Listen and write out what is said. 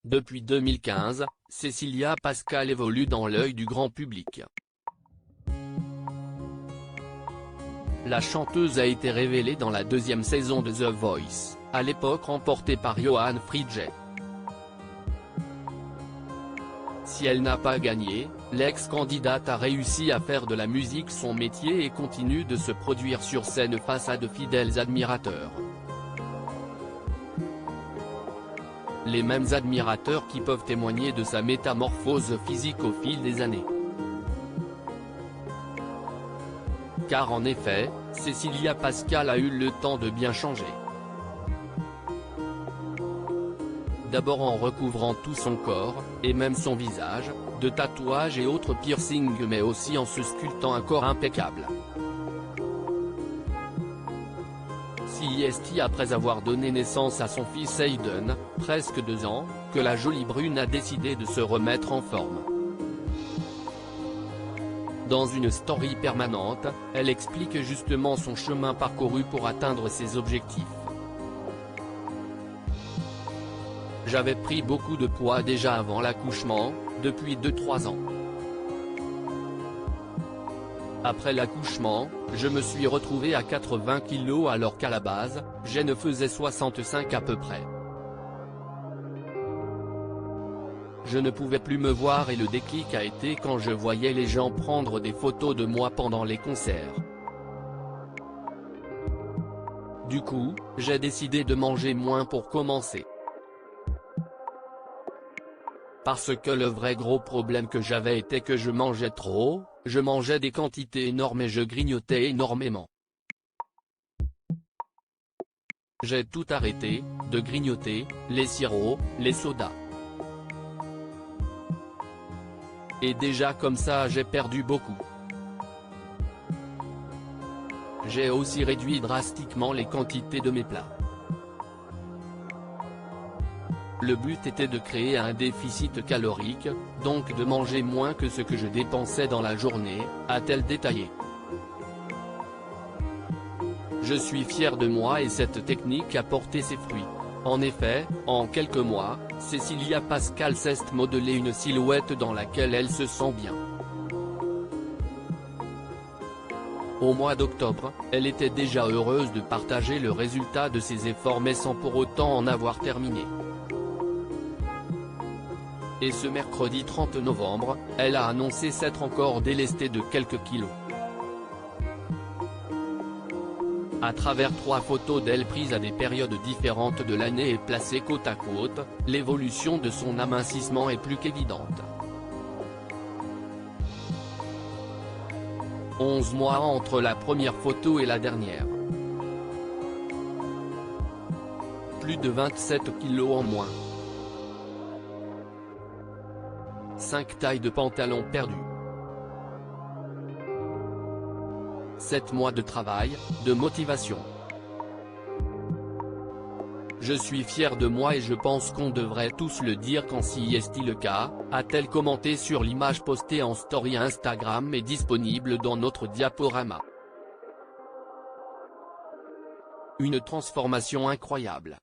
Depuis 2015, Cécilia Pascal évolue dans l'œil du grand public. La chanteuse a été révélée dans la deuxième saison de The Voice, à l'époque remportée par Johan Friedget. Si elle n'a pas gagné, l'ex-candidate a réussi à faire de la musique son métier et continue de se produire sur scène face à de fidèles admirateurs. Les mêmes admirateurs qui peuvent témoigner de sa métamorphose physique au fil des années. Car en effet, Cécilia Pascal a eu le temps de bien changer. D'abord en recouvrant tout son corps, et même son visage, de tatouages et autres piercings, mais aussi en se sculptant un corps impeccable. C'est après avoir donné naissance à son fils Hayden, presque 2 ans, que la jolie brune a décidé de se remettre en forme. Dans une story permanente, elle explique justement son chemin parcouru pour atteindre ses objectifs. J'avais pris beaucoup de poids déjà avant l'accouchement, depuis 2-3 ans. Après l'accouchement, je me suis retrouvé à 80 kg alors qu'à la base, je ne faisais 65 à peu près. Je ne pouvais plus me voir et le déclic a été quand je voyais les gens prendre des photos de moi pendant les concerts. Du coup, j'ai décidé de manger moins pour commencer. Parce que le vrai gros problème que j'avais était que je mangeais trop, je mangeais des quantités énormes et je grignotais énormément. J'ai tout arrêté, de grignoter, les sirops, les sodas. Et déjà comme ça j'ai perdu beaucoup. J'ai aussi réduit drastiquement les quantités de mes plats. Le but était de créer un déficit calorique, donc de manger moins que ce que je dépensais dans la journée, a-t-elle détaillé. Je suis fier de moi et cette technique a porté ses fruits. En effet, en quelques mois, Cécilia Pascal s'est modelé une silhouette dans laquelle elle se sent bien. Au mois d'octobre, elle était déjà heureuse de partager le résultat de ses efforts mais sans pour autant en avoir terminé. Et ce mercredi 30 novembre, elle a annoncé s'être encore délestée de quelques kilos. À travers 3 photos d'elle prises à des périodes différentes de l'année et placées côte à côte, l'évolution de son amincissement est plus qu'évidente. 11 mois entre la première photo et la dernière. Plus de 27 kilos en moins. 5 tailles de pantalon perdues. 7 mois de travail, de motivation. Je suis fier de moi et je pense qu'on devrait tous le dire quand si est le cas, a-t-elle commenté sur l'image postée en story Instagram et disponible dans notre diaporama. Une transformation incroyable.